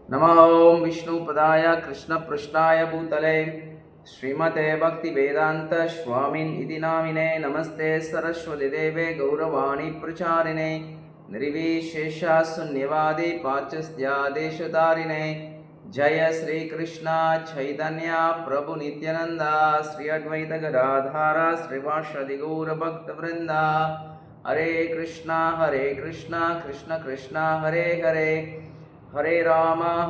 नमो ओं विष्णुपदाय कृष्णपृष्ठाय भूतले श्रीमते भक्तिवेदान्त स्वामिन् इति नामिने नमस्ते सरस्वतीदेवे गौरवाणी प्रचारिणे निर्विशेषशून्यवादी पाच्यस्त्यादेशतारिणे जय श्रीकृष्ण चैतन्य प्रभु नित्यानंद श्री अद्वैत गदाधर श्रीवासदि गौरभक्तवृंदा हरे कृष्णा कृष्ण कृष्ण हरे हरे हरे राम राम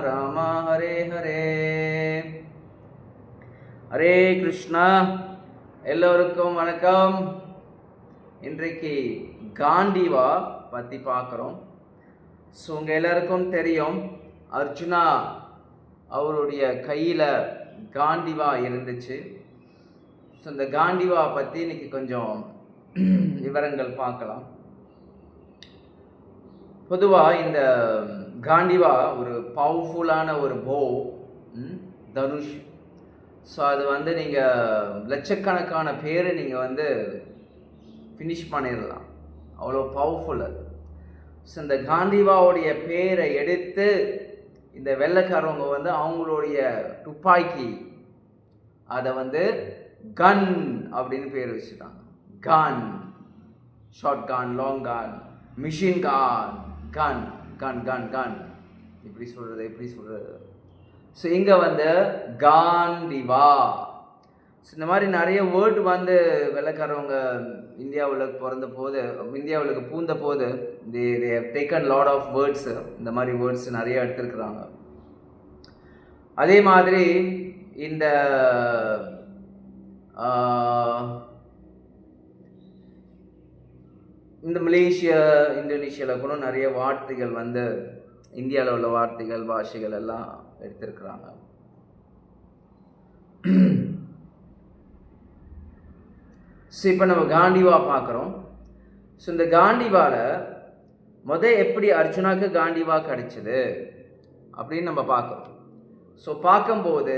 राम हरे हरे हरे कृष्णा எல்லோருக்கும் வணக்கம். இன்றைக்கு காண்டிவா பற்றி பார்க்குறோம். ஸோ உங்கள் எல்லாருக்கும் தெரியும், அர்ஜுனா அவருடைய கையில் காண்டிவா இருந்துச்சு. ஸோ இந்த காண்டிவா பற்றி இன்னைக்கு கொஞ்சம் விவரங்கள் பார்க்கலாம். பொதுவாக இந்த காண்டிவா ஒரு பவர்ஃபுல்லான ஒரு போ, தனுஷ். ஸோ அது நீங்கள் லட்சக்கணக்கான பேர் நீங்கள் ஃபினிஷ் பண்ணிடலாம், அவ்வளோ பவர்ஃபுல் அது. ஸோ இந்த காண்டிவாவுடைய பேரை எடுத்து இந்த வெள்ளைக்காரவங்க அவங்களுடைய துப்பாக்கி அதை கன் அப்படின்னு பேர் வச்சுட்டாங்க. கன், ஷார்ட் கன், லாங் கன், மிஷின் கன், கன் கன் கன் கன் எப்படி சொல்கிறது. ஸோ இங்கே காண்டிவா. ஸோ இந்த மாதிரி நிறைய வேர்டு வெள்ளைக்காரவங்க இந்தியாவில் பூந்த போது they have taken lot of words. இந்த மாதிரி வேர்ட்ஸ் நிறைய எடுத்துருக்குறாங்க. அதே மாதிரி இந்த மலேசியா, இந்தோனேஷியாவில் கூட நிறைய வார்த்தைகள் இந்தியாவில் உள்ள வார்த்தைகள், பாஷைகள் எல்லாம் எடுத்திருக்கிறாங்க. ஸோ இப்போ நம்ம காண்டிவா பார்க்குறோம். ஸோ இந்த காண்டிவாவில் எப்படி அர்ஜுனாவுக்கு காண்டிவா கிடைச்சிது அப்படின்னு நம்ம பார்க்குறோம். ஸோ பார்க்கும்போது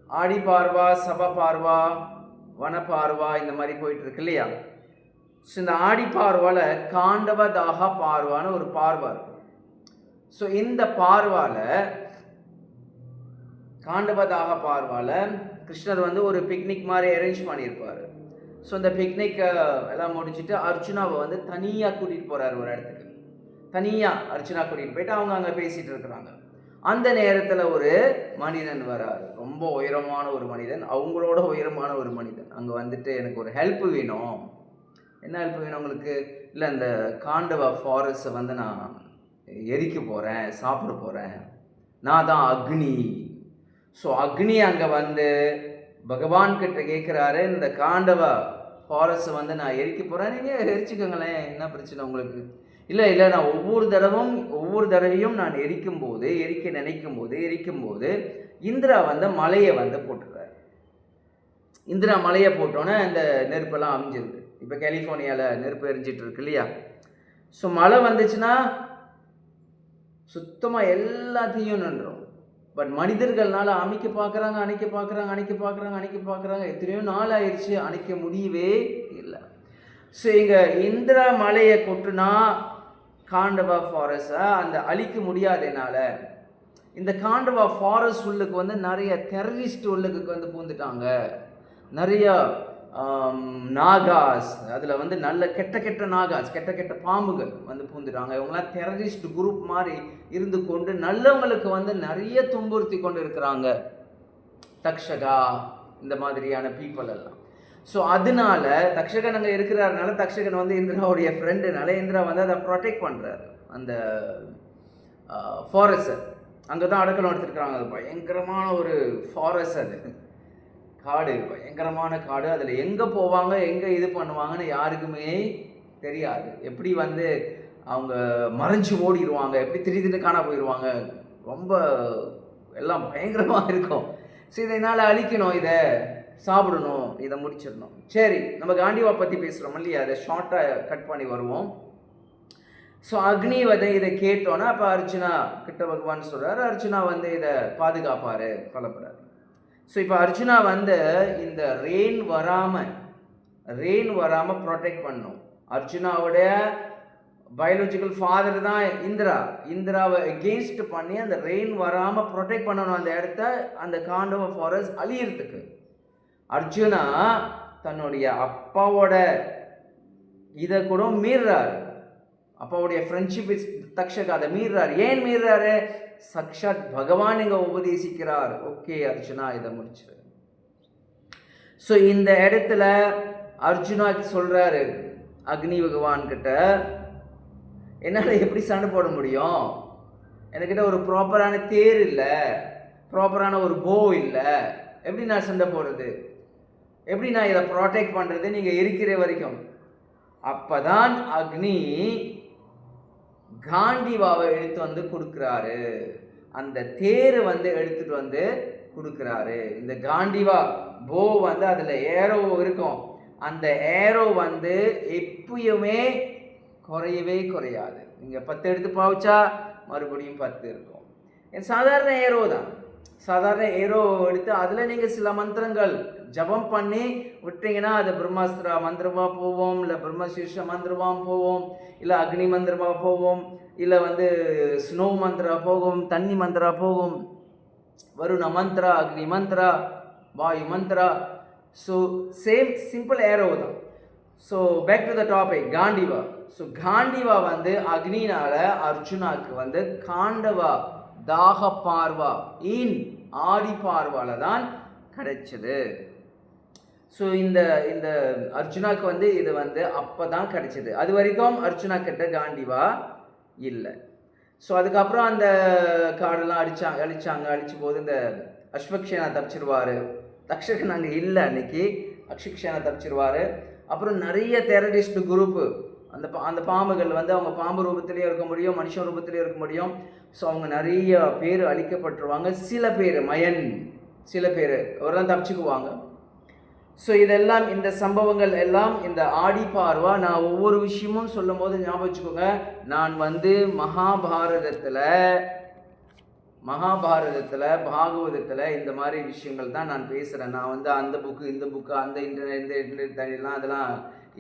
ஆடி பார்வா, சப பார்வா, வன பார்வா இந்த மாதிரி போயிட்டு இருக்கு இல்லையா. ஸோ இந்த ஆடி பார்வாவில் காண்டவதாக பார்வான்னு ஒரு பார்வா இருக்கும். ஸோ இந்த காண்டவதாக பார்வாவில் கிருஷ்ணர் ஒரு பிக்னிக் மாதிரி அரேஞ்ச் பண்ணியிருப்பார். ஸோ இந்த பிக்னிக் எல்லாம் முடிச்சுட்டு அர்ஜுனாவை தனியாக கூட்டிகிட்டு போகிறார் ஒரு இடத்துக்கு. தனியாக அர்ஜுனா கூட்டிகிட்டு போயிட்டு அவங்க அங்கே பேசிகிட்டு இருக்கிறாங்க. அந்த நேரத்தில் ஒரு மனிதன் வராரு, ரொம்ப உயரமான ஒரு மனிதன், அவங்களோட உயரமான ஒரு மனிதன். அங்கே எனக்கு ஒரு ஹெல்ப் வேணும். என்ன ஹெல்ப் வேணும் உங்களுக்கு? இல்லை, இந்த காண்டவா ஃபாரஸ்ட்டை நான் எரிக்க போகிறேன், சாப்பிட போகிறேன், நான் தான் அக்னி. ஸோ அக்னி அங்கே பகவான் கிட்ட கேட்குறாரு, இந்த காண்டவா ஃபாரஸ்ட்டை நான் எரிக்க போகிறேன், நீங்கள் எரிச்சுக்கோங்களேன், என்ன பிரச்சனை உங்களுக்கு? இல்லை, நான் ஒவ்வொரு தடவையும் நான் எரிக்க நினைக்கும் போது இந்திரா மலையை போட்டுறாரு. இந்திரா மலையை போட்டோன்னே இந்த நெருப்பெல்லாம் அமைஞ்சிருது. இப்போ கலிஃபோர்னியாவில் நெருப்பு எரிஞ்சிட்டு இருக்கு இல்லையா. ஸோ மழை வந்துச்சுன்னா சுத்தமாக எல்லாத்தையும் நின்றோம். பட் மனிதர்கள்னால அணைக்க பார்க்குறாங்க. எத்தனையோ நாள் ஆயிடுச்சு, அணைக்க முடியவே இல்லை. ஸோ இங்கே இந்திரா மலையை கொட்டுனா காண்டவா ஃபாரஸ்ட்டை அந்த அழிக்க முடியாதனால இந்த காண்டவா ஃபாரஸ்ட் உள்ளுக்கு நிறைய டெரரிஸ்ட் உள்ளுக்கு பூந்துட்டாங்க. நிறையா நாகாஸ், அதில் நல்ல கெட்ட நாகாஸ், கெட்ட பாம்புகள் பூந்துட்டாங்க. இவங்களாம் டெரரிஸ்ட் குரூப் மாதிரி இருந்து கொண்டு நல்லவங்களுக்கு நிறைய துன்புறுத்தி கொண்டு இருக்கிறாங்க. தக்ஷகா இந்த மாதிரியான பீப்புள் எல்லாம். ஸோ அதனால தக்ஷகன் அங்கே இருக்கிறாருனால தக்ஷகன் இந்திராவுடைய ஃப்ரெண்டுனால இந்திரா அதை ப்ரொடெக்ட் பண்ணுறாரு. அந்த ஃபாரஸ்ட்டை அங்கே தான் அடக்கலம் எடுத்துருக்குறாங்க. அது பயங்கரமான ஒரு ஃபாரஸ்ட், அது காடு, பயங்கரமான காடு. அதில் எங்கே போவாங்க, எங்கே இது பண்ணுவாங்கன்னு யாருக்குமே தெரியாது. எப்படி அவங்க மறைஞ்சு ஓடிடுவாங்க, எப்படி திடீர்னு காண போயிடுவாங்க, ரொம்ப எல்லாம் பயங்கரமாக இருக்கும். ஸோ இதனால் அழிக்கணும், இதை சாப்பிடணும், இதை முடிச்சிடணும். சரி, நம்ம காண்டிவா பற்றி பேசுகிறோம் இல்லையா, அதை ஷார்ட்டாக கட் பண்ணி வருவோம். ஸோ அக்னி இதை கேட்டோன்னா அப்போ அர்ஜுனா கிட்ட பகவான் சொல்கிறார், அர்ஜுனா இதை பாதுகாப்பார், கொல்லப்படாது. ஸோ இப்போ அர்ஜுனா இந்த ரெயின் வராமல் ப்ரொடெக்ட் பண்ணும். அர்ஜுனாவுடைய பயாலஜிக்கல் ஃபாதர் தான் இந்திராவை எகெயின்ஸ்ட் பண்ணி அந்த ரெயின் வராமல் ப்ரொடெக்ட் பண்ணணும் அந்த இடத்த, அந்த காண்டவ ஃபாரஸ்ட் அழியறதுக்கு. அர்ஜுனா தன்னுடைய அப்பாவோட இதை கூட மீறாரு, அப்பாவுடைய ஃப்ரெண்ட்ஷிப் தக்ஷக அதை மீறாரு. ஏன் மீறாரு? சக்ஷாத் பகவான் இங்க உபதேசிக்கிறார். ஓகே அர்ஜுனா இதை முடிச்சிரு. ஸோ இந்த இடத்துல அர்ஜுனா சொல்றாரு அக்னி பகவான் கிட்ட, என்னால் எப்படி சண்டை போட முடியும்? என்கிட்ட ஒரு ப்ராப்பரான தேர் இல்லை, ப்ராப்பரான ஒரு போ இல்லை, எப்படி நான் சண்டை போடுறது? எப்படி நான் இதை ப்ரொடெக்ட் பண்ணுறது நீங்கள் இருக்கிற வரைக்கும்? அப்பதான் அக்னி காண்டிவாவை எடுத்து வந்து கொடுக்குறாரு, அந்த தேர் வந்து எடுத்துட்டு வந்து கொடுக்குறாரு. இந்த காண்டிவா போ வந்து அதில் ஏரோ இருக்கும், அந்த ஏரோ வந்து எப்பயுமே குறையவே குறையாது. நீங்கள் 10 எடுத்து பாவிச்சா மறுபடியும் 10 இருக்கும். சாதாரண ஏரோ தான், சாதாரண ஏரோ எடுத்து அதில் நீங்கள் சில மந்திரங்கள் ஜபம் பண்ணி விட்டீங்கன்னா அது பிரம்மாஸ்திரா மந்திரமாக போவோம், இல்லை பிரம்மசீர்ஷ மந்திரமாக போவோம், இல்லை அக்னி மந்திரமாக போவோம், இல்லை வந்து ஸ்னோ மந்திரா போகும், தண்ணி மந்திரா போகும், Varuna mantra, Agni mantra, Vayu mantra. So same simple arrow தான். So back to the topic, Gandiva. So Gandiva வந்து அக்னினால அர்ஜுனாக்கு வந்து காண்டவா தாக பார்வா இன் ஆடி பார்வால தான் கிடைச்சது. ஸோ இந்த இந்த அர்ஜுனாக்கு வந்து இது வந்து அப்போ தான் கிடைச்சது. அது வரைக்கும் அர்ஜுனா கிட்ட காண்டிவா இல்லை. ஸோ அதுக்கப்புறம் அந்த காடெல்லாம் அழிச்ச போது இந்த அஸ்வக்ஷேனா தப்பிச்சிருவார். தக்ஷகன் அங்கே இல்லை அன்னைக்கு, அக்ஷக்ஷேனா தப்பிச்சிருவார். அப்புறம் நிறைய டெரரிஸ்ட் குரூப்பு, அந்த பாம்புகள் வந்து அவங்க பாம்பு ரூபத்திலேயே இருக்க முடியும், மனுஷ ரூபத்திலேயே இருக்க முடியும். ஸோ அவங்க நிறைய பேர் அழிக்கப்பட்டுருவாங்க. சில பேர் சில பேர் அவரெல்லாம் தப்பிச்சுக்குவாங்க. ஸோ இதெல்லாம் இந்த சம்பவங்கள் எல்லாம் இந்த ஆடி பார்வா. நான் ஒவ்வொரு விஷயமும் சொல்லும் போது ஞாபகம் வச்சுக்கோங்க, நான் வந்து மகாபாரதத்தில் பாகவதத்தில் இந்த மாதிரி விஷயங்கள் தான் நான் பேசுகிறேன். நான் வந்து அந்த புக்கு இந்த புக்கு அந்த இன்டர்நெட் தனியெல்லாம் அதெல்லாம்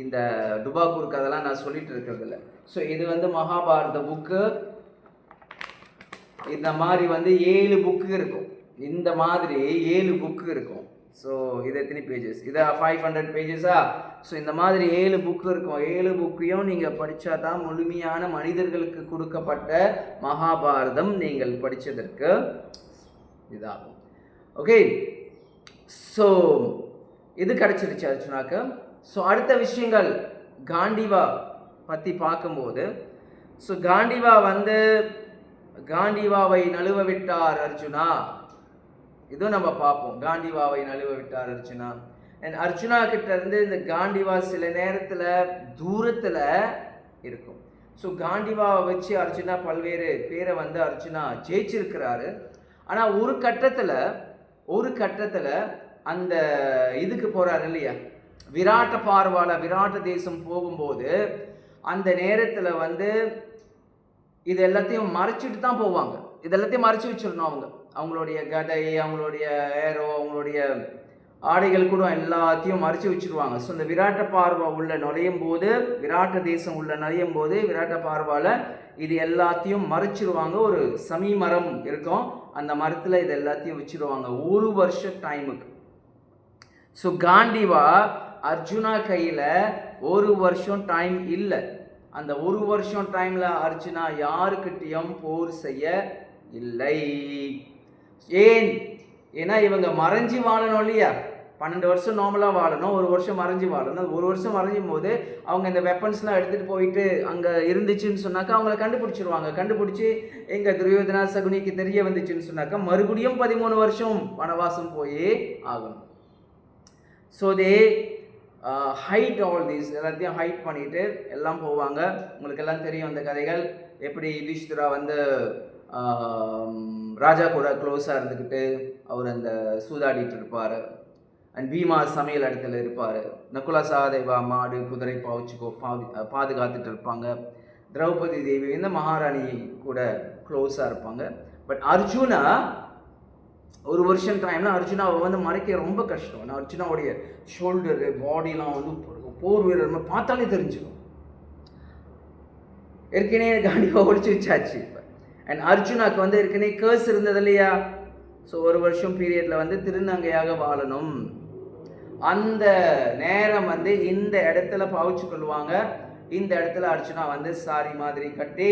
இந்த டுபாக்கூருக்கு அதெல்லாம் நான் சொல்லிட்டு இருக்கிறதில்ல. ஸோ இது வந்து மகாபாரத புக்கு. இந்த மாதிரி வந்து 7 புக்கு இருக்கும், இந்த மாதிரி 7 புக்கு இருக்கும். ஸோ இது எத்தனை பேஜஸ்? இது 500 பேஜஸா? ஸோ இந்த மாதிரி 7 புக்கு இருக்கும். 7 புக்கையும் நீங்கள் படித்தா தான் முழுமையான மனிதர்களுக்கு கொடுக்கப்பட்ட மகாபாரதம் நீங்கள் படித்ததற்கு இதாகும். ஓகே, ஸோ இது கிடச்சிருச்சு அர்ஜுனாக்கு. ஸோ அடுத்த விஷயங்கள் காண்டிவா பற்றி பார்க்கும்போது, ஸோ காண்டிவாவை நழுவ விட்டார் அர்ஜுனா. இதுவும் நம்ம பார்ப்போம், காண்டிவாவை நழுவ விட்டார் அர்ஜுனா. அண்ட் அர்ஜுனா கிட்ட இருந்து இந்த காண்டிவா சில நேரத்தில் தூரத்தில் இருக்கும். ஸோ காண்டிவாவை வச்சு அர்ஜுனா பல்வேறு பேரை வந்து அர்ஜுனா ஜெயிச்சிருக்கிறாரு. ஆனால் ஒரு கட்டத்தில் அந்த இதுக்கு போகிறாரு இல்லையா, விராட்ட தேசம் போகும்போது அந்த நேரத்தில் வந்து இது எல்லாத்தையும் மறைச்சிட்டு தான் போவாங்க. இது எல்லாத்தையும் மறைச்சி வச்சிடணும். அவங்களுடைய கதை, அவங்களுடைய ஏரோ, அவங்களுடைய ஆடைகள் கூட எல்லாத்தையும் மறைச்சி வச்சுருவாங்க. ஸோ இந்த விராட்ட பார்வா உள்ள நுழையும் போது, விராட்ட தேசம் உள்ள நுழையும் போது விராட்ட பார்வாவில் இது எல்லாத்தையும் மறைச்சிருவாங்க. ஒரு சமி மரம் இருக்கும், அந்த மரத்தில் இது எல்லாத்தையும் வச்சுருவாங்க 1 வருஷம் டைமுக்கு. ஸோ காண்டிவா அர்ஜுனா கையில் 1 வருஷம் டைம் இல்லை. அந்த 1 வருஷம் டைமில் அர்ஜுனா யாருக்கிட்டையும் போர் செய்ய இல்லை. ஏன்னா இவங்க மறைஞ்சி வாழணும் இல்லையா, 12 வருஷம் நார்மலாக வாழணும், 1 வருஷம் மறைஞ்சி வாழணும். 1 வருஷம் மறைஞ்சும் போது அவங்க இந்த வெப்பன்ஸ்லாம் எடுத்துகிட்டு போயிட்டு அங்கே இருந்துச்சுன்னு சொன்னாக்கா அவங்கள கண்டுபிடிச்சிருவாங்க. கண்டுபிடிச்சி எங்கள் துரியோதனா சகுனிக்கு தெரிய வந்துச்சுன்னு சொன்னாக்கா மறுபடியும் 13 வருஷம் வனவாசம் போய் ஆகணும். So they hide all these, எல்லாத்தையும் ஹைட் பண்ணிவிட்டு எல்லாம் போவாங்க. உங்களுக்கு எல்லாம் தெரியும் அந்த கதைகள், எப்படி யுதிஷ்டிரா வந்து ராஜா கூட க்ளோஸாக இருந்துக்கிட்டு அவர் அந்த சூதாடிட்டு இருப்பார். அண்ட் பீமா சமையல் இடத்துல இருப்பார். நகுலா சகாதேவா மாடு குதிரை பாதுகாத்துட்டு இருப்பாங்க. திரௌபதி தேவி இந்த மகாராணி கூட க்ளோஸாக இருப்பாங்க. பட் அர்ஜுனா 1 வருஷம் டைமில் அர்ஜுனாவை வந்து மறைக்க ரொம்ப கஷ்டம். அர்ஜுனாவுடைய ஷோல்டரு பாடிலாம் வந்து போர் வீரர் பார்த்தாலே தெரிஞ்சிடும். ஏற்கனவே காண்டிவா ஒழிச்சு வச்சாச்சு. இப்போ அண்ட் அர்ஜுனாக்கு வந்து ஏற்கனவே கேர்ஸ் இருந்தது இல்லையா? ஸோ 1 வருஷம் பீரியடில் வந்து திருநங்கையாக வாழணும். அந்த நேரம் வந்து இந்த இடத்துல பாவிச்சு கொள்வாங்க. இந்த இடத்துல அர்ஜுனா வந்து சாரி மாதிரி கட்டி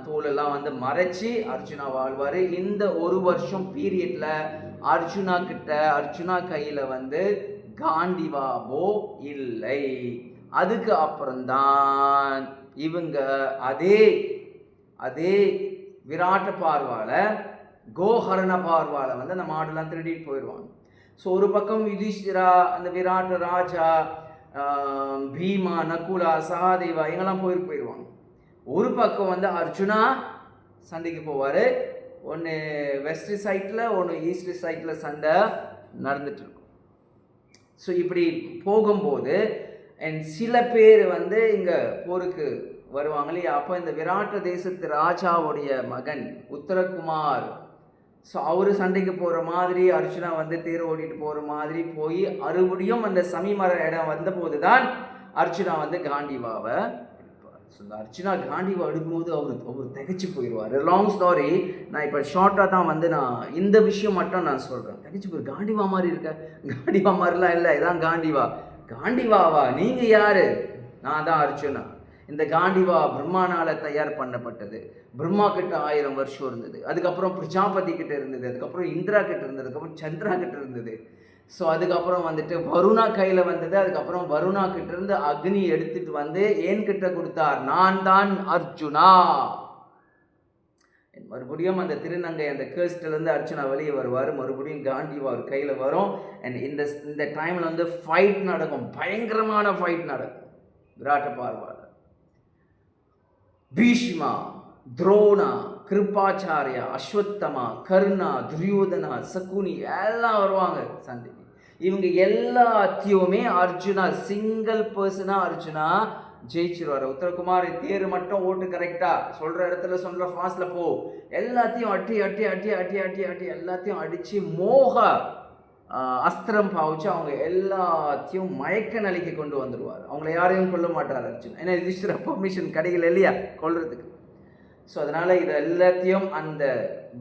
தோலெல்லாம் வந்து மறைச்சி அர்ஜுனா வாழ்வார். இந்த 1 வருஷம் பீரியட்ல அர்ஜுனா கையில் வந்து காண்டிவாபோ இல்லை. அதுக்கு அப்புறம்தான் இவங்க அதே விராட்ட பார்வால கோஹரண பார்வால வந்து அந்த மாடெல்லாம் திருடிட்டு போயிடுவாங்க. ஸோ ஒரு பக்கம் யுதிஷ்டிரா, அந்த விராட்ட ராஜா, பீமா, நகுலா, சகாதேவா இவங்கெல்லாம் போயிடுவாங்க. ஒரு பக்கம் வந்து அர்ஜுனா சண்டைக்கு போவார். ஒன்று வெஸ்ட் சைட்டில், ஒன்று ஈஸ்ட் சைட்டில் சண்டை நடந்துட்டு இருக்கும். ஸோ இப்படி போகும்போது சில பேர் வந்து இங்கே போருக்கு வருவாங்க இல்லையா? அப்போ இந்த விராட்ட தேசத்து ராஜாவுடைய மகன் உத்தரகுமார், ஸோ அவர் சண்டைக்கு போகிற மாதிரி அர்ஜுனா வந்து தேர் ஓடிட்டு போகிற மாதிரி போய் மறுபடியும் அந்த சமீமர இடம் வந்தபோது தான் அர்ஜுனா வந்து காண்டிவாவை எடுப்பார். ஸோ இந்த அர்ஜுனா காண்டிவா எடுக்கும்போது அவர் திகைச்சு போயிடுவார். லாங் ஸ்டாரி, நான் இப்போ ஷார்ட்டாக தான் வந்து நான் இந்த விஷயம் மட்டும் நான் சொல்கிறேன். திகைச்சு போய் காண்டிவா மாதிரி இருக்க, காண்டிவா மாதிரிலாம் இல்லை, இதான் காண்டிவா. காண்டிவாவா? நீங்கள் யார்? நான் தான் அர்ஜுனா. இந்த காண்டிவா பிரம்மானால தயார் பண்ணப்பட்டது. பிரம்மா கிட்ட 1000 வருஷம் இருந்தது. அதுக்கப்புறம் பிரஜாபதி கிட்ட இருந்தது. அதுக்கப்புறம் இந்திரா கிட்ட இருந்தது. அதுக்கப்புறம் சந்திரா கிட்ட இருந்தது. ஸோ அதுக்கப்புறம் வந்துட்டு வருணா கையில் வந்தது. அதுக்கப்புறம் வருணா கிட்ட இருந்து அக்னி எடுத்துட்டு வந்து என்கிட்ட கொடுத்தார். நான் தான் அர்ஜுனா. மறுபடியும் அந்த திருநங்கை அந்த கேர்ஸ்டிலேருந்து அர்ஜுனா வெளியே வருவார். மறுபடியும் காண்டிவா அவர் கையில் வரும். அண்ட் இந்த டைமில் வந்து ஃபைட் நடக்கும், பயங்கரமான ஃபைட் நடக்கும். விராட்ட பார்வால பீஷ்மா, துரோணா, கிருபாச்சாரியா, அஸ்வத்தமா, கர்ணா, துரியோதனா, சகுனி எல்லாம் வருவாங்க சண்டைக்கு. இவங்க எல்லாத்தையுமே அர்ஜுனா சிங்கிள் பர்சனாக அர்ஜுனா ஜெயிச்சிருவார். உத்தரகுமார் தேர் மட்டும் ஓட்டு கரெக்டாக சொல்கிற இடத்துல சொல்கிற ஃபாஸ்டில் போ, எல்லாத்தையும் அட்டி அட்டி அட்டி அட்டி அட்டி அட்டி எல்லாத்தையும் அடித்து மோக அஸ்திரம் பாவிச்சு அவங்க எல்லாத்தையும் மயக்க நிலைக்கு கொண்டு வந்துடுவார். அவங்கள யாரையும் கொல்ல மாட்டார் அர்ஜுன். ஏன்னா யுதிஷ்டிர பர்மிஷன் கிடைக்கல இல்லையா கொல்றதுக்கு. ஸோ அதனால் இது எல்லாத்தையும் அந்த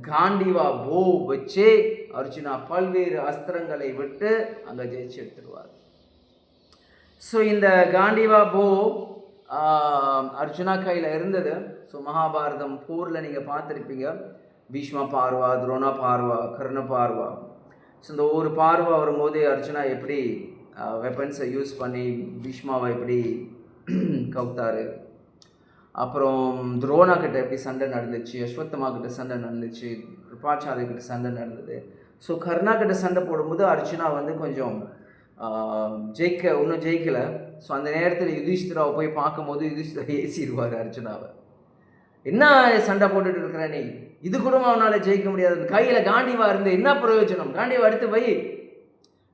காண்டிவா போ வச்சு அர்ஜுனா பல்வேறு அஸ்திரங்களை விட்டு அங்கே ஜெயிச்சு எடுத்துடுவார். ஸோ இந்த காண்டிவா போ அர்ஜுனா கையில் இருந்தது. ஸோ மகாபாரதம் போரில் நீங்கள் பார்த்துருப்பீங்க. பீஷ்ம பார்வா, துரோணா பார்வா, கர்ண பார்வா. ஸோ இந்த ஒரு பார்வை வரும்போது அர்ஜுனா எப்படி வெப்பன்ஸை யூஸ் பண்ணி பீஷ்மாவை எப்படி கவுத்தாரு, அப்புறம் துரோணா கிட்ட எப்படி சண்டை நடந்துச்சு, அஸ்வத்தமா கிட்ட சண்டை நடந்துச்சு, கிருபாச்சாரிய கிட்ட சண்டை நடந்தது. ஸோ கர்ணா கிட்ட சண்டை போடும்போது அர்ஜுனா வந்து கொஞ்சம் இன்னும் ஜெயிக்கலை. ஸோ அந்த நேரத்தில் யுதிஷ்டிராவை போய் பார்க்கும்போது யுதிஷ்டிரா ஏசிடுவார் அர்ஜுனாவை. என்ன சண்டை போட்டுட்டு இருக்கிற நீ, இது கூட அவனால் ஜெயிக்க முடியாது, கையில் காண்டிவா இருந்து என்ன பிரயோஜனம், காண்டிவா எடுத்து வை.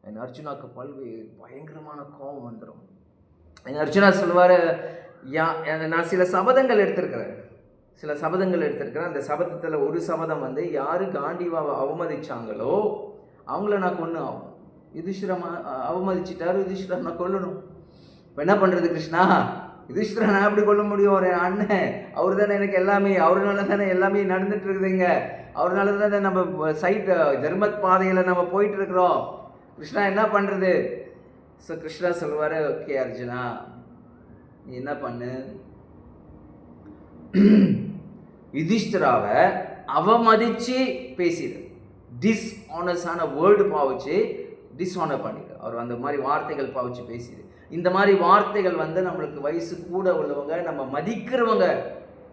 என் அர்ஜுனாவுக்கு பல்வேறு பயங்கரமான கோபம் வந்துடும். என் அர்ஜுனா சொல்லுவார், நான் சில சபதங்கள் எடுத்திருக்கிறேன். அந்த சபதத்தில் ஒரு சபதம் வந்து யார் காண்டிவாவை அவமதிச்சாங்களோ அவங்கள நான் கொன்று ஆகும். யுதிஷ்டிரா அவமதிச்சிட்டாரு, யுதிஷ்டிரா நான் கொல்லணும். இப்போ என்ன பண்ணுறது கிருஷ்ணா, யுதிஷ்டிரா நான் எப்படி கொள்ள முடியும், ஒரு அண்ணன் அவர் தானே எனக்கு எல்லாமே, அவருனால தானே எல்லாமே நடந்துட்டு இருக்குதுங்க, அவருனால தானே நம்ம தர்மத் பாதையில் நம்ம போயிட்டு இருக்கிறோம், கிருஷ்ணா என்ன பண்ணுறது. ஸோ கிருஷ்ணா சொல்லுவார், ஓகே அர்ஜுனா நீ என்ன பண்ணு, யுதிஷ்டிராவை அவமதிச்சு பேசிடு, டிஸ்ஆனர்ஸான வேர்டு பாவிச்சு டிஸ்ஆனர் பண்ணிடு, அவர் அந்த மாதிரி வார்த்தைகள் பாவிச்சு பேசிடு. இந்த மாதிரி வார்த்தைகள் வந்து நம்மளுக்கு வயசு கூட உள்ளவங்க, நம்ம மதிக்கிறவங்க,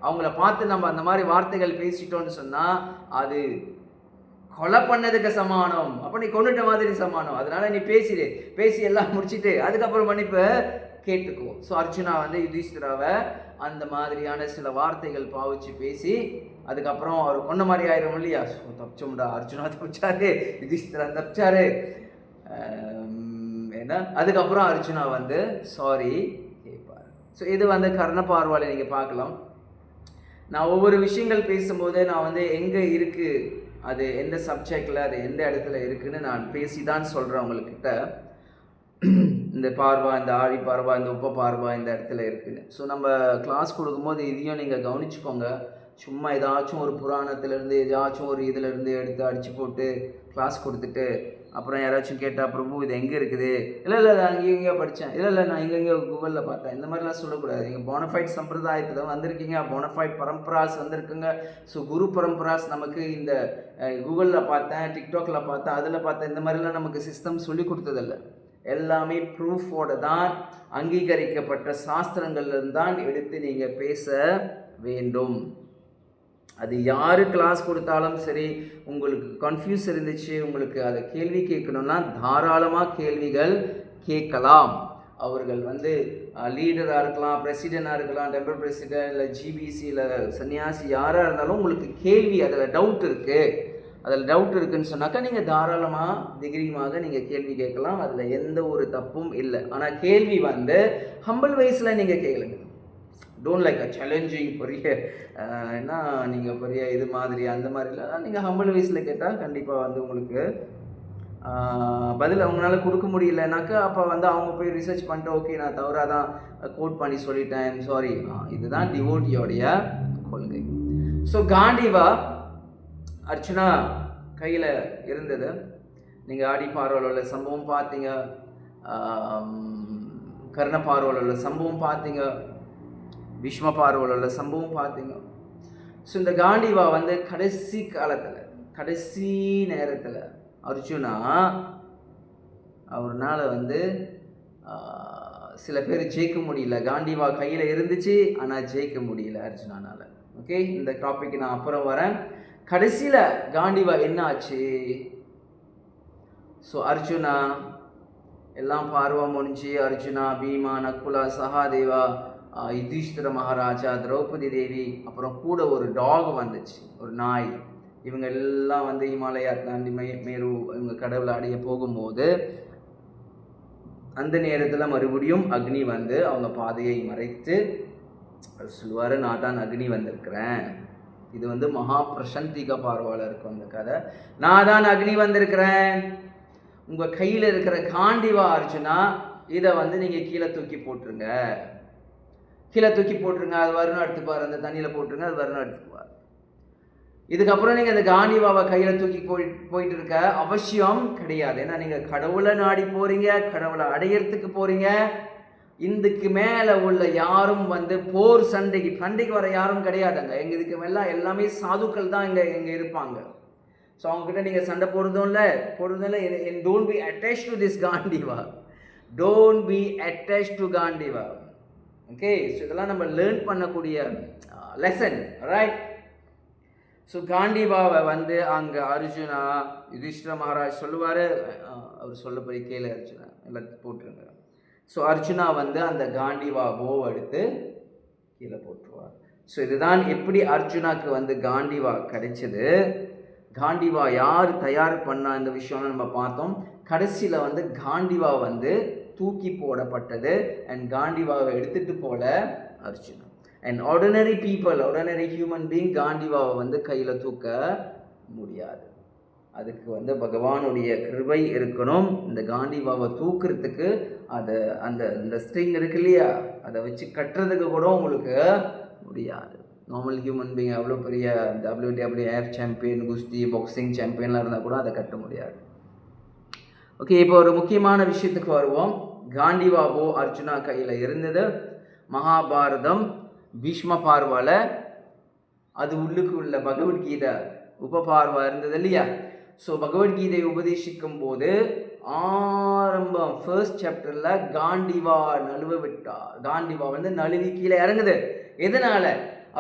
அவங்கள பார்த்து நம்ம அந்த மாதிரி வார்த்தைகள் பேசிட்டோன்னு சொன்னால் அது கொலை பண்ணதுக்கு சமானம். அப்போ நீ கொண்டுட்ட மாதிரி சமானம். அதனால நீ பேசி எல்லாம் முடிச்சுட்டு அதுக்கப்புறம் மன்னிப்பு கேட்டுக்கோ. ஸோ அர்ஜுனா வந்து யுதிஷ்டிராவை அந்த மாதிரியான சில வார்த்தைகள் பாவிச்சு பேசி அதுக்கப்புறம் அவர் கொண்ட மாதிரி ஆயிரும் இல்லையா. ஸோ தப்பிச்சோம்டா, அர்ஜுனா தப்பிச்சாரு, யுதிஷ்டிரா தப்பிச்சாரு. ஏன்னா அதுக்கப்புறம் அர்ஜுனா வந்து சாரி கேட்பார். ஸோ இது வந்து கர்ண பார்வாலை நீங்கள் பார்க்கலாம். நான் ஒவ்வொரு விஷயங்கள் பேசும்போது நான் வந்து எங்கே இருக்குது, அது எந்த சப்ஜெக்டில், அது எந்த இடத்துல இருக்குதுன்னு நான் பேசி தான் சொல்கிறேன் உங்கள்கிட்ட. இந்த பார்வா, இந்த ஆழி பார்வா, இந்த உப்ப பார்வா இந்த இடத்துல இருக்குன்னு. ஸோ நம்ம கிளாஸ் கொடுக்கும்போது இதையும் நீங்கள் கவனிச்சுக்கோங்க. சும்மா ஏதாச்சும் ஒரு புராணத்துலேருந்து ஏதாச்சும் ஒரு இதிலேருந்து எடுத்து அடித்து போட்டு கிளாஸ் கொடுத்துட்டு அப்புறம் யாராச்சும் கேட்டால் பிரபு இது எங்கே இருக்குது, இல்லை நான் அங்கேயும் எங்கேயோ படித்தேன், இல்லை நான் எங்கெங்கேயோ கூகுளில் பார்த்தேன், இந்த மாதிரிலாம் சொல்லக்கூடாது. நீங்கள் போனஃபைட் சம்பிரதாயத்தில் தான் வந்திருக்கீங்க, போனஃபைட் பரம்பராஸ் வந்திருக்குங்க. ஸோ குரு பரம்பராஸ் நமக்கு இந்த கூகுளில் பார்த்தேன், டிக்டாக்ல பார்த்தேன், அதில் பார்த்தேன், இந்த மாதிரிலாம் நமக்கு சிஸ்டம் சொல்லி கொடுத்ததில்ல. எல்லாமே ப்ரூஃபோட தான் அங்கீகரிக்கப்பட்ட சாஸ்திரங்கள்லேருந்து தான் எடுத்து நீங்கள் பேச வேண்டும். அது யார் கிளாஸ் கொடுத்தாலும் சரி, உங்களுக்கு கன்ஃபியூஸ் இருந்துச்சு, உங்களுக்கு அதை கேள்வி கேட்கணும்னா தாராளமாக கேள்விகள் கேட்கலாம். அவர்கள் லீடராக இருக்கலாம், பிரசிடெண்ட்டாக இருக்கலாம், டெம்பிள் பிரசிடென்ட், இல்லை ஜிபிசி, இல்லை சன்னியாசி, யாராக இருந்தாலும் உங்களுக்கு கேள்வி அதில் டவுட் இருக்குதுன்னு சொன்னாக்கா நீங்கள் தாராளமாக திகிரியமாக நீங்கள் கேள்வி கேட்கலாம். அதில் எந்த ஒரு தப்பும் இல்லை. ஆனால் கேள்வி ஹம்பிள் வைஸில் நீங்கள் கேளுங்க. டோன்ட் லைக் சேலஞ்சிங் பெரிய என்ன நீங்கள் பெரிய இது மாதிரி அந்த மாதிரிலாம் நீங்கள் ஹம்பிள் வைஸில் கேட்டால் கண்டிப்பாக உங்களுக்கு பதில் அவங்களால கொடுக்க முடியலனாக்கா அப்போ அவங்க போய் ரிசர்ச் பண்ணிட்டு ஓகே நான் தவறாக தான் கோட் பண்ணி சொல்லிட்டேன், சாரி. இதுதான் டிவோட்டியோடைய கொள்கை. ஸோ காண்டிவா அர்ச்சுனா கையில் இருந்தது. நீங்கள் ஆடி பார்வையில் உள்ள சம்பவம் பார்த்தீங்க, கர்ண பார்வையில் உள்ள சம்பவம் பார்த்தீங்க, பீஷ்ம பார்வையில் உள்ள சம்பவம் பார்த்தீங்க. ஸோ இந்த காண்டிவா கடைசி காலத்தில், கடைசி நேரத்தில் அர்ஜுனா அவர்னால் சில பேர் ஜெயிக்க முடியல. காண்டிவா கையில் இருந்துச்சு, ஆனால் ஜெயிக்க முடியல அர்ஜுனானால். ஓகே, இந்த டாபிக் நான் அப்புறம் வரேன். கடைசியில் காண்டிவா என்ன ஆச்சு? ஸோ அர்ஜுனா எல்லாம் பார்வை முடிஞ்சு அர்ஜுனா, பீமா, நக்குலா, சகாதேவா, யுதிஷ்டிர மகாராஜா, திரௌபதி தேவி, அப்புறம் கூட ஒரு டாக் வந்துச்சு, ஒரு நாய். இவங்க எல்லாம் ஹிமாலயா தாண்டி மேரு இவங்க கடவுளை அடைய போகும்போது அந்த நேரத்தில் மறுபடியும் அக்னி அவங்க பாதையை மறைத்து சொல்லுவார், நான் தான் அக்னி வந்திருக்கிறேன். இது மகா பிரசந்திக பார்வாவில் இருக்கும் அந்த கதை. நான் தான் அக்னி வந்திருக்கிறேன், உங்கள் கையில் இருக்கிற காண்டிவா அர்ஜுனா இதை நீங்கள் கீழே தூக்கி போட்டுருங்க, அது வரணும் எடுத்துப்பார், அந்த தண்ணியில் போட்டுருங்க, அது வரணும் எடுத்துக்குவார். இதுக்கப்புறம் நீங்கள் அந்த காண்டிவாவை கையில் தூக்கி போயிட்டு இருக்க அவசியம் கிடையாது. ஏன்னா நீங்கள் கடவுளை நாடி போகிறீங்க, கடவுளை அடையிறதுக்கு போகிறீங்க. இதுக்கு மேலே உள்ள யாரும் போர் சண்டைக்கு வர யாரும் கிடையாதுங்க. எங்கள் இதுக்கு மேலே எல்லாமே சாதுக்கள் தான் இங்கே இருப்பாங்க. ஸோ அவங்ககிட்ட நீங்கள் சண்டை போடுறதும் இல்லை. Don't be attach to this Gandiva, don't be attach to Gandiva. Okay, so இதெல்லாம் நம்ம லேர்ன் பண்ணக்கூடிய லெசன், ரைட்? ஸோ காண்டிவாவை அங்கே அர்ஜுனா, யுதிஷ்டிர மகாராஜ் சொல்லுவார், அவர் சொல்லப்படி கேளு அர்ஜுனா, எல்லாத்தையும் போட்டுருங்க. ஸோ அர்ஜுனா அந்த காண்டிவா போவை எடுத்து கீழே போட்டுருவார். ஸோ இதுதான் எப்படி அர்ஜுனாக்கு காண்டிவா கிடைச்சது. காண்டிவா யார் தயார் பண்ணா இந்த விஷயம்னு நம்ம பார்த்தோம். கடைசியில் காண்டிவா தூக்கி போடப்பட்டது. அண்ட் காண்டிவாவை எடுத்துகிட்டு போல Arjuna. And ordinary people, ordinary human being காண்டிவாவை கையில் தூக்க முடியாது. அதுக்கு பகவானுடைய கிருபை இருக்கணும். இந்த காண்டிவாவை தூக்குறதுக்கு அதை இந்த ஸ்ட்ரிங் இருக்கு இல்லையா, அதை வச்சு கட்டுறதுக்கு கூட உங்களுக்கு முடியாது. நார்மல் ஹியூமன் பீயிங் அவ்வளோ பெரிய WWF சாம்பியன், குஸ்தி, பாக்ஸிங் சாம்பியன்லாம் இருந்தால் கூட அதை கட்ட முடியாது. ஓகே, இப்போ ஒரு முக்கியமான விஷயத்துக்கு வருவோம். காண்டிவா போ அர்ஜுனா கையில் இருந்தது. மகாபாரதம் பீஷ்ம பார்வாவில் அது உள்ளுக்கு உள்ள பகவத்கீதை உபபார்வா இருந்தது இல்லையா. ஸோ பகவத்கீதை உபதேசிக்கும் போது ஆரம்பம் ஃபர்ஸ்ட் சாப்டரில் காண்டிவா நழுவ விட்டார். காண்டிவா நழுவி கீழே இறங்குது. எதனால?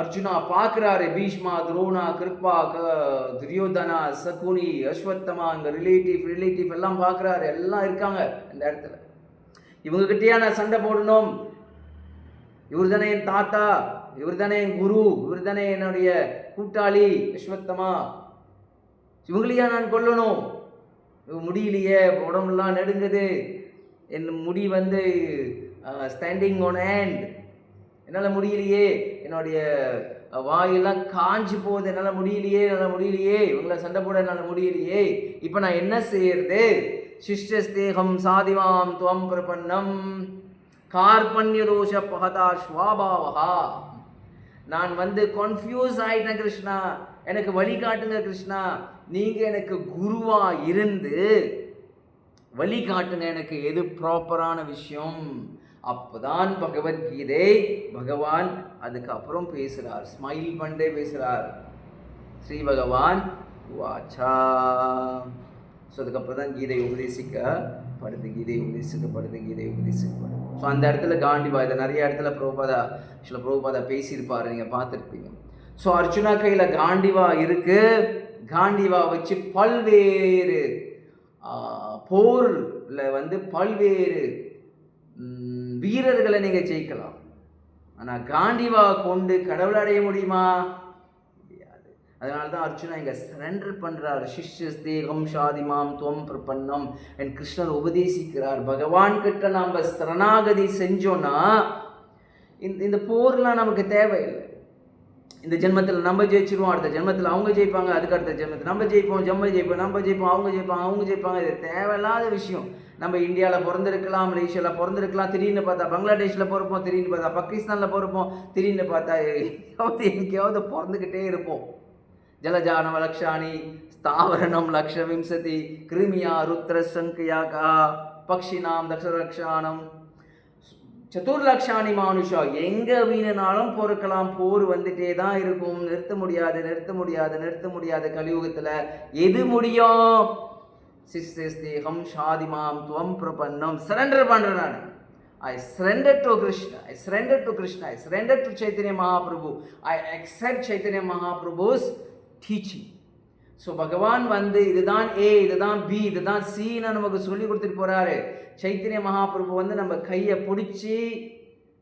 அர்ஜுனா பார்க்குறாரு, பீஷ்மா, துரோணா, கிருப்பா, துரியோதனா, சகுனி, அஸ்வத்தமா, இங்கே ரிலேட்டிவ் எல்லாம் பார்க்குறாரு, எல்லாம் இருக்காங்க இந்த இடத்துல. இவங்ககிட்டயா நான் சண்டை போடணும்? இவர் தானே என் தாத்தா, இவர் தானே என் குரு, இவர் தானே என்னுடைய கூட்டாளி அஸ்வத்தமா, இவங்களையா நான் கொல்லணும்? முடியலையே, உடம்புலாம் நடுங்குது, என் முடி ஸ்டாண்டிங் ஆன் ஹேண்ட், என்னால் முடியலையே, என்னுடைய வாயெல்லாம் காஞ்சி போகுது, என்னால் முடியலையே, இவங்கள சண்டை போட என்னால் முடியலையே, இப்போ நான் என்ன செய்யறது? சிஷ்யஸ்தேகம் சாதிமாம் துவம் பிரபன்னம் கார்பண்யரோஷ பகதா ஸ்வாபாவா. நான் வந்து கன்ஃபியூஸ் ஆயிட்டேன் கிருஷ்ணா, எனக்கு வழிகாட்டுங்க கிருஷ்ணா, நீங்கள் எனக்கு குருவா இருந்து வழிகாட்டுங்க, எனக்கு எது ப்ராப்பரான விஷயம். அப்போதான் பகவத்கீதை பகவான் அதுக்கப்புறம் பேசுகிறார், ஸ்மைல் பண்ணே பேசுகிறார். ஸ்ரீ பகவான் வாச்சா. ஸோ அதுக்கப்புறம் தான் கீதை உபதேசிக்கப்படுது. ஸோ அந்த இடத்துல காண்டிவா, இதை நிறைய இடத்துல பிரபுபாதா பேசியிருப்பார், நீங்கள் பார்த்துருப்பீங்க. ஸோ அர்ஜுனா கையில் காண்டிவா இருக்கு. காண்டிவா வச்சு பல்வேறு போரில் வந்து பல்வேறு வீரர்களை நீங்கள் ஜெயிக்கலாம். ஆனால் காண்டிவா கொண்டு கடவுள் அடைய முடியுமா? முடியாது. அதனால தான் அர்ஜுனா இங்கே சரண்டர் பண்ணுறார். சிஷ்யஸ்தேகம் சாதிமாம் துவம் பிரபன்னம் என் கிருஷ்ணர் உபதேசிக்கிறார். பகவான் கிட்ட நாம் சரணாகதி செஞ்சோன்னா இந்த போர்லாம் நமக்கு தேவையில்லை. இந்த ஜென்மத்தில் நம்ம ஜெயிச்சிருவோம், அடுத்த ஜென்மத்தில் அவங்க ஜெயிப்பாங்க, அதுக்கு அடுத்த ஜென்மத்தில் நம்ம ஜெயிப்போம், நம்ம ஜெயிப்போம், அவங்க ஜெயிப்பாங்க. இது தேவையில்லாத விஷயம். நம்ம இந்தியாவில் பிறந்திருக்கலாம், மலேசியாவில் பிறந்திருக்கலாம், திடீர்னு பார்த்தா பங்களாதேஷில் பிறப்போம், திடீர்னு பார்த்தா பாகிஸ்தானில் பிறப்போம், திடீர்னு பார்த்தா எங்கேயாவது பிறந்துக்கிட்டே இருப்போம். ஜலஜானவ லக்ஷாணி ஸ்தாவரணம் லக்ஷ விம்சதி கிருமியா ருத்ர சங்கியாகா பக்ஷினாம் தக்ஷரக்ஷானம் சதுர்லக்ஷாணி மானுஷா. எங்கே வீணனாலும் பொறுக்கலாம், போர் வந்துட்டே தான் இருக்கும். நிறுத்த முடியாது. கலியுகத்தில் எது முடியும்? சிஷ்யஸ்தேகம் சாதிமாம் துவம் பிரபன்னம். சரண்டர் பண்ணுறேன் நான். I surrender to Krishna. I surrender to Chaitanya Mahaprabhu. I accept Chaitanya Mahaprabhu's teaching. So பகவான் வந்து இதுதான் A, இதுதான் B, இதுதான் Cன்னு நமக்கு சொல்லி கொடுத்துட்டு போகிறாரு. சைத்தன்ய மகாபிரபு வந்து நம்ம கையை பிடிச்சி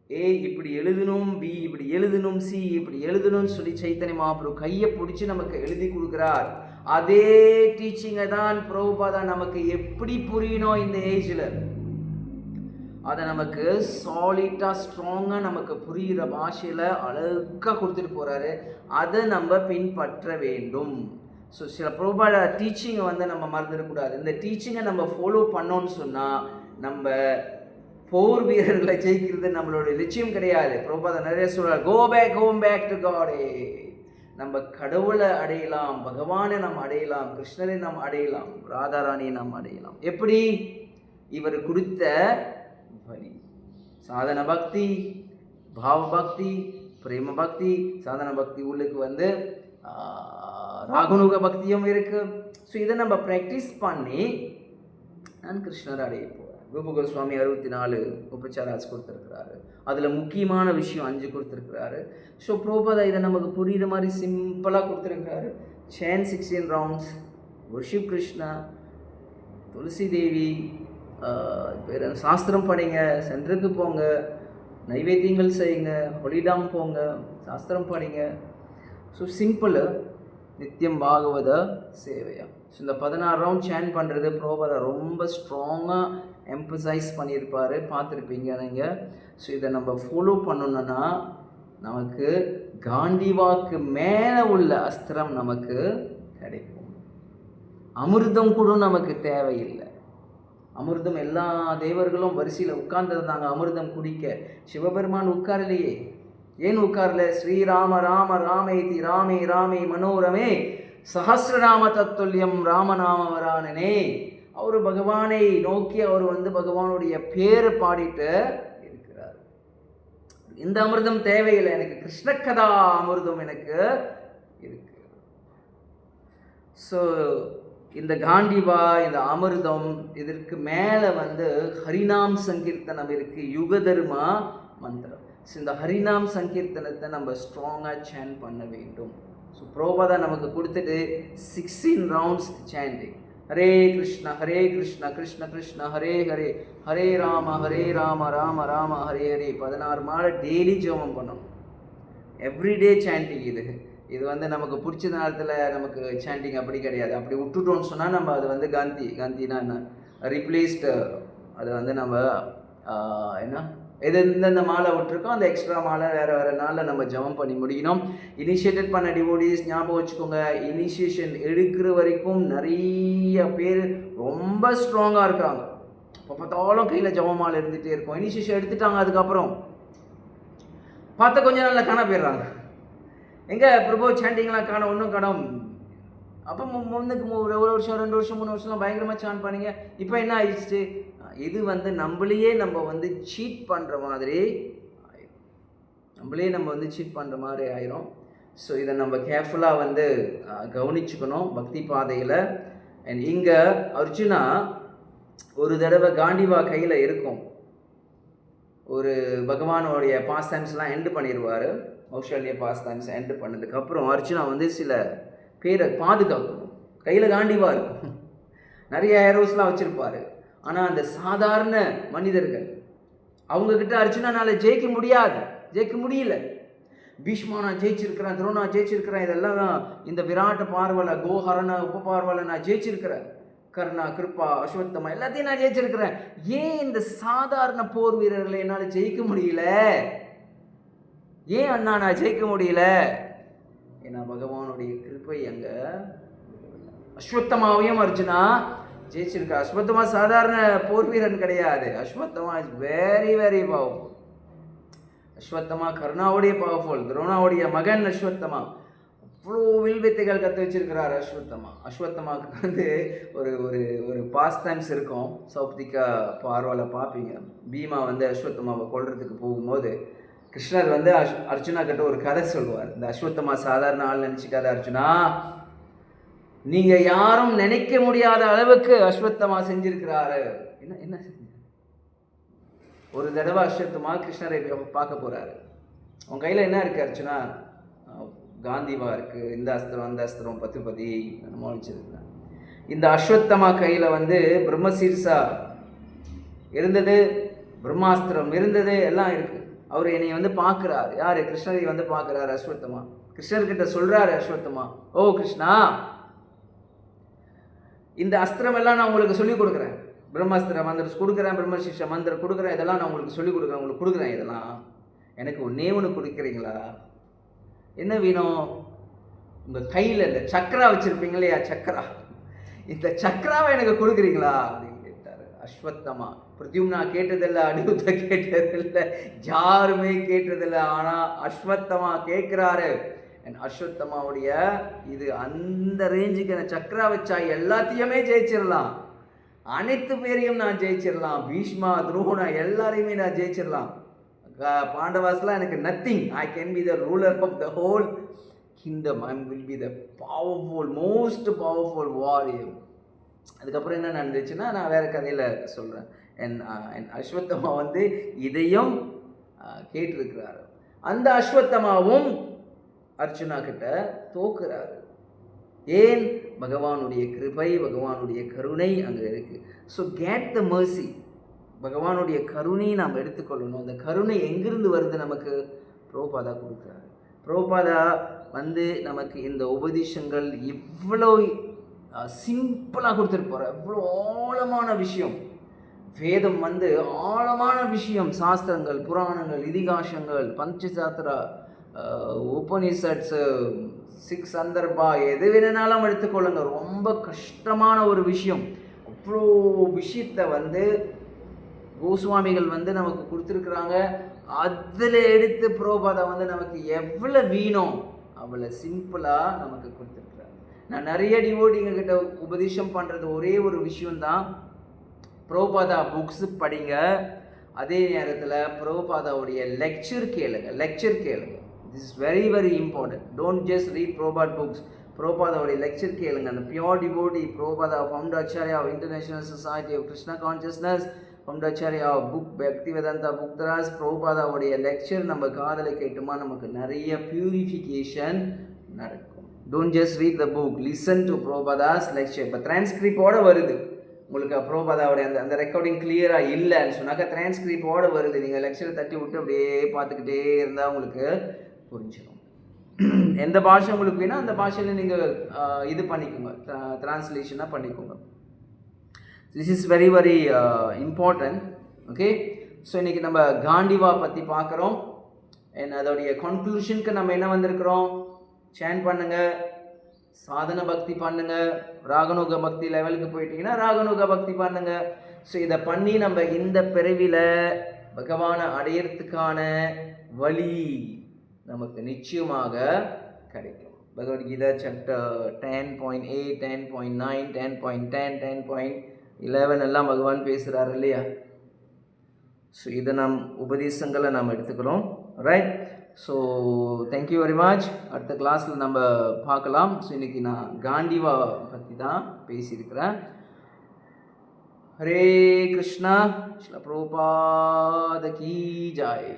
A இப்படி எழுதணும், B இப்படி எழுதணும், C இப்படி எழுதணும்னு சொல்லி சைத்தன்ய மகாபிரபு கையை பிடிச்சி நமக்கு எழுதி கொடுக்குறார். அதே டீச்சிங்கை தான் பிரபுபாதா நமக்கு எப்படி புரியணும் இந்த ஏஜில், அதை நமக்கு சாலிட்டாக ஸ்ட்ராங்காக நமக்கு புரிகிற பாஷையில் அழகாக கொடுத்துட்டு போகிறாரு. அதை நம்ம பின்பற்ற வேண்டும். ஸோ சில பிரபுபாதா டீச்சிங்கை வந்து நம்ம மறந்துடக்கூடாது. இந்த டீச்சிங்கை நம்ம ஃபாலோ பண்ணோன்னு சொன்னால் நம்ம போர் வீரர்களை ஜெயிக்கிறது நம்மளோட லட்சியம் கிடையாது. பிரபுபாதா நிறைய சொல்கிறார், ஹோம் பேக் டு காடே. நம்ம கடவுளை அடையலாம், பகவானை நாம் அடையலாம், கிருஷ்ணரை நாம் அடையலாம், ராதாராணியை நாம் அடையலாம். எப்படி? இவர் கொடுத்த வழி. சாதன பக்தி, பாவ பக்தி, பிரேம பக்தி. சாதன பக்தி உள்ளுக்கு வந்து ராகுனுக பக்தியும் இருக்கு. ஸோ இதை நம்ம ப்ராக்டிஸ் பண்ணி நான் கிருஷ்ணர் அடைய போகிறேன். ரூப கோஸ்வாமி 64 உபச்சாராஸ் கொடுத்துருக்கிறாரு. அதில் முக்கியமான விஷயம் 5 கொடுத்துருக்கிறாரு. ஸோ பிரபுபாதா இதை நமக்கு புரிகிற மாதிரி சிம்பிளாக கொடுத்துருக்கிறாரு. சேன் 16 ரவுண்ட்ஸ், வர்ஷிப் கிருஷ்ணா, துளசி தேவி, சாஸ்திரம் படிங்க, சென்டருக்கு போங்க, நைவேத்தியங்கள் செய்யுங்க, ஹொலிடாம் போங்க, சாஸ்திரம் படிங்க. So simple. நித்தியம் பாகவத சேவையா. ஸோ இந்த 16 ரவுண்ட் சேன் பண்ணுறது பிரபுபாதா ரொம்ப ஸ்ட்ராங்காக எம்பசைஸ் பண்ணியிருப்பார், பார்த்துருப்பீங்க நீங்கள். ஸோ இதை நம்ம ஃபாலோ பண்ணணுன்னா நமக்கு காண்டிவாக்கு மேலே உள்ள அஸ்திரம் நமக்கு கிடைக்கும். அமிர்தம் கூட நமக்கு தேவையில்லை. அமிர்தம் எல்லா தேவர்களும் வரிசையில் உட்கார்ந்துருந்தாங்க அமிர்தம் குடிக்க. சிவபெருமான் உட்காரலையே. ஏன் உட்கார்ல? ஸ்ரீராம ராம ராமேதி ராமே ராமே மனோரமே சஹஸ்ரநாம தத்துல்யம் ராமநாமவரானனே. அவர் பகவானை நோக்கி அவர் வந்து பகவானுடைய பேரை பாடிட்டு இருக்கிறார். இந்த அமிர்தம் தேவையில்லை, எனக்கு கிருஷ்ணகதா அமிர்தம் எனக்கு இருக்கு. ஸோ இந்த காண்டிவா, இந்த அமிர்தம், இதற்கு மேலே வந்து ஹரிநாம் சங்கீர்த்தனம் இருக்குது, யுக தர்மா மந்திரம். ஸோ இந்த ஹரிநாம் சங்கீர்த்தனத்தை நம்ம ஸ்ட்ராங்காக சேன் பண்ண வேண்டும். ஸோ பிரபுபாதா நமக்கு கொடுத்துட்டு 16 ரவுண்ட்ஸ் சேண்டிங். ஹரே கிருஷ்ணா கிருஷ்ண கிருஷ்ண ஹரே ஹரே, ஹரே ராம ராம ராம ஹரே ஹரே. 16 மாலை டெய்லி ஜெபம் பண்ணணும். Everyday chanting. இது வந்து நமக்கு பிடிச்ச நேரத்தில் நமக்கு சேண்டிங் அப்படி கிடையாது. அப்படி விட்டுட்டோன்னு சொன்னால் நம்ம அது வந்து காந்தினா என்ன, ரிப்ளேஸ்டு, அது வந்து நம்ம என்ன இந்தந்த மாலை விட்டுருக்கோம், அந்த எக்ஸ்ட்ரா மாலை வேறு வேறு நாளில் நம்ம ஜெபம் பண்ணி முடிக்கணும். இனிஷியேட்டட் பண்ண டிவோடிஸ் ஞாபகம் வச்சுக்கோங்க, இனிஷியேஷன் எடுக்கிற வரைக்கும் நிறைய பேர் ரொம்ப ஸ்ட்ராங்காக இருக்காங்க. இப்போ பார்த்தாலும் கையில் ஜெபம் மாலை இருந்துகிட்டே இருக்கும். இனிஷியேஷன் எடுத்துட்டாங்க, அதுக்கப்புறம் பார்த்தா கொஞ்சம் நாளில் காண போயிடுறாங்க. எங்கே பிரபு சாண்டிங்லாம் காண ஒன்றும் காணோம். அப்போ முன்னுக்கு ஒரு வருஷம் 2 வருஷம் 3 வருஷம்லாம் பயங்கரமாக சான் பண்ணிங்க. இப்போ என்ன ஆயிடுச்சு? இது நம்மளையே நம்ம சீட் பண்ணுற மாதிரி ஆயிரும். நம்மளே நம்ம சீட் பண்ணுற மாதிரி ஆயிரும். ஸோ இதை நம்ம கேர்ஃபுல்லாக கவனிச்சுக்கணும் பக்தி பாதையில். அண்ட் இங்கே அர்ஜுனா ஒரு தடவை காண்டிவா கையில் இருக்கும். ஒரு பகவானோடைய பாஸ் டைம்ஸ்லாம் எண்டு பண்ணிடுவார். கௌசல்யா பாஸ் டைம்ஸ் எண்டு பண்ணதுக்கப்புறம் அர்ஜுனா சில பேரை பாதுகாக்கணும். கையில் காண்டிவா இருக்கும், நிறைய ஏரோஸ்லாம் வச்சுருப்பார். ஆனால் அந்த சாதாரண மனிதர்கள் அவங்கக்கிட்ட அர்ஜுனானால் ஜெயிக்க முடியல. பீஷ்மா நான் ஜெயிச்சிருக்கிறேன், துரோணா ஜெயிச்சிருக்கிறேன், இதெல்லாம் இந்த விராட்ட பார்வலை, கோஹரண உப பார்வலை நான் ஜெயிச்சிருக்கிறேன், கர்ணா கிருப்பா அஸ்வத்தமா எல்லாத்தையும் நான் ஜெயிச்சிருக்கிறேன். ஏன் இந்த சாதாரண போர் வீரர்களை என்னால் ஜெயிக்க முடியல? ஏன் அண்ணா நான் ஜெயிக்க முடியல? ஏன்னா பகவானுடைய கிருப்பை அங்கே. அஸ்வத்தமாவையும் அர்ஜுனா ஜெயிச்சிருக்கா. அஸ்வத்தமா சாதாரண போர் வீரன் கிடையாது. Ashwatthama is very very powerful. Ashwatthama கர்ணாவுடைய பவர்ஃபுல், துரோணாவுடைய மகன் அஸ்வத்தமா. அவ்வளோ வில்வித்தைகள் கற்று வச்சிருக்கிறார் அஸ்வத்தமா. அஸ்வத்தமாவுக்கு ஒரு ஒரு ஒரு பாஸ் டைம்ஸ் இருக்கும். சௌப்திகா பார்வாவில் பார்ப்பீங்க. பீமா அஸ்வத்தமாவை கொல்றதுக்கு போகும்போது கிருஷ்ணர் அர்ஜுனா கிட்ட ஒரு கதை சொல்லுவார். இந்த அஸ்வத்தமா சாதாரண ஆள் நினச்சிக்காத அர்ஜுனா, நீங்கள் யாரும் நினைக்க முடியாத அளவுக்கு அஸ்வத்தமா செஞ்சிருக்கிறாரு. என்ன ஒரு தடவை அஸ்வத்தமா கிருஷ்ணரை பார்க்க போகிறாரு. உன் கையில் என்ன இருக்குது அர்ஜுனா? காந்திவா இருக்குது, இந்த அஸ்திரம் அந்த அஸ்திரம் பத்துபதி என்னமோ வச்சிருக்கிறேன். இந்த அஸ்வத்தமா கையில் பிரம்மசீர்ஷா இருந்தது, பிரம்மாஸ்திரம் இருந்தது, எல்லாம் இருக்குது. அவர் என்னை பார்க்குறாரு. யார்? கிருஷ்ணரை பார்க்குறாரு அஸ்வத்தமா. கிருஷ்ணர்கிட்ட சொல்கிறாரு அஸ்வத்தமா, ஓ கிருஷ்ணா, இந்த அஸ்திரம் எல்லாம் நான் உங்களுக்கு சொல்லிக் கொடுக்குறேன். பிரம்மாஸ்திர மந்திரம் கொடுக்குறேன், பிரம்மசிஷ மந்திரம் கொடுக்குறேன், இதெல்லாம் நான் உங்களுக்கு சொல்லிக் கொடுக்குறேன். இதெல்லாம் எனக்கு ஒன்று கொடுக்குறீங்களா? என்ன வேணும்? உங்கள் கையில் இந்த சக்கரா வச்சுருப்பீங்க இல்லையா, சக்கரா, இந்த சக்கராவை எனக்கு கொடுக்குறீங்களா அப்படின்னு கேட்டார் அஸ்வத்தமா. பிரத்யும்னா கேட்டதில்லை, அனிருத்த கேட்டதில்லை, யாருமே கேட்டதில்லை. ஆனால் அஸ்வத்தமா கேட்குறாரு. அஸ்வத்தமாவுடைய இது அந்த ரேஞ்சுக்கு நான் சக்கரா வச்சா எல்லாத்தையுமே ஜெயிச்சிடலாம், அனைத்து பேரையும் நான் ஜெயிச்சிடலாம், பீஷ்மா துரோணா எல்லாரையுமே நான் ஜெயிச்சிடலாம். பாண்டவாஸ்லாம் எனக்கு nothing. I can be the ruler of the whole kingdom. I will be the powerful, most powerful warrior. அதுக்கப்புறம் என்ன நடந்துச்சுன்னா நான் வேறு கதையில் சொல்கிறேன். என் அஸ்வத்தமா இதையும் கேட்டிருக்கிறாரு. அந்த அஸ்வத்தமாவும் அர்ஜுனா கிட்ட தோக்குறாரு. ஏன்? பகவானுடைய கிருபை, பகவானுடைய கருணை அங்கே இருக்குது. So get the mercy. பகவானுடைய கருணையை நாம் எடுத்துக்கொள்ளணும். அந்த கருணை எங்கிருந்து வருது? நமக்கு பிரபுபாதா கொடுக்குறாரு. பிரபுபாதா நமக்கு இந்த உபதேசங்கள் இவ்வளோ சிம்பிளாக கொடுத்துட்டு போகிறார். இவ்வளோ ஆழமான விஷயம். வேதம் ஆழமான விஷயம். சாஸ்திரங்கள், புராணங்கள், இதிகாசங்கள், பஞ்சசாஸ்திரா, உபனிஷத்ஸ், 6 சந்தர்பா, எது வேணுனாலும் எடுத்துக்கொள்ளுங்க. ரொம்ப கஷ்டமான ஒரு விஷயம். அவ்வளோ விஷயத்தை கோஸ்வாமிகள் நமக்கு கொடுத்துருக்குறாங்க. அதில் எடுத்து பிரபுபாதா நமக்கு எவ்வளோ வீணும் அவ்வளோ சிம்பிளாக நமக்கு கொடுத்துருக்குறாங்க. நான் நிறைய டிவோட்டிங்க கிட்ட உபதேசம் பண்ணுறது ஒரே ஒரு விஷயந்தான், பிரபுபாதா புக்ஸ் படிங்க. அதே நேரத்தில் பிரபுபாதாவுடைய லெக்சர் கேளுங்க. This is very very important. Don't just read Prabhupada books. Prabhupada lecture கேளுங்க. அந்த pure devotee Prabhupada, founder Acharya of International Society of Krishna Consciousness, founder Acharya of book Bhaktivedanta Bhuktaras, Prabhupada lecture நம்ம காதலை கேட்டுமா நமக்கு நிறைய purification நடக்கும். Don't just read the book, listen to Prabhupada's lecture. இப்போ டிரான்ஸ்கிரிப்டோட வருது உங்களுக்கு. பிரபுபாதாவுடைய அந்த ரெக்கார்டிங் கிளியராக இல்லைன்னு சொன்னாக்கா டிரான்ஸ்கிரிப்டோட வருது. நீங்கள் லெக்சரை தட்டி விட்டு அப்படியே பார்த்துக்கிட்டே இருந்தால் உங்களுக்கு புரிஞ்சிடும். எந்த பாஷை உங்களுக்கு வேணால் அந்த பாஷையில் நீங்கள் இது பண்ணிக்கோங்க, ட்ரான்ஸ்லேஷனாக பண்ணிக்கோங்க. This is very very important. Okay, so இன்றைக்கி நம்ம காண்டிவா பற்றி பார்க்குறோம். அண்ட் அதோடைய கன்க்ளூஷனுக்கு நம்ம என்ன வந்திருக்கிறோம்? சேன் பண்ணுங்கள், சாதன பக்தி பண்ணுங்க, ராகனுக பக்தி லெவலுக்கு போயிட்டீங்கன்னா ராகனுக பக்தி பண்ணுங்க. ஸோ இதை பண்ணி நம்ம இந்த பிறவியில் பகவானை அடையிறதுக்கான வழி நமக்கு நிச்சயமாக கிடைக்கும். பகவத்கீதா சாப்டர் 10.8, 10.9, 10.10, 10.11 எல்லாம் பகவான் பேசுகிறார் இல்லையா? ஸோ இதை நம் உபதேசங்களை நாம் எடுத்துக்கிறோம். Right. So thank you very much. அடுத்த கிளாஸில் நம்ம பார்க்கலாம். ஸோ இன்றைக்கி நான் காண்டிவா பற்றி தான் பேசியிருக்கிறேன். ஹரே கிருஷ்ணா. ஸ்ரீல பிரபுபாத கீ ஜாய்.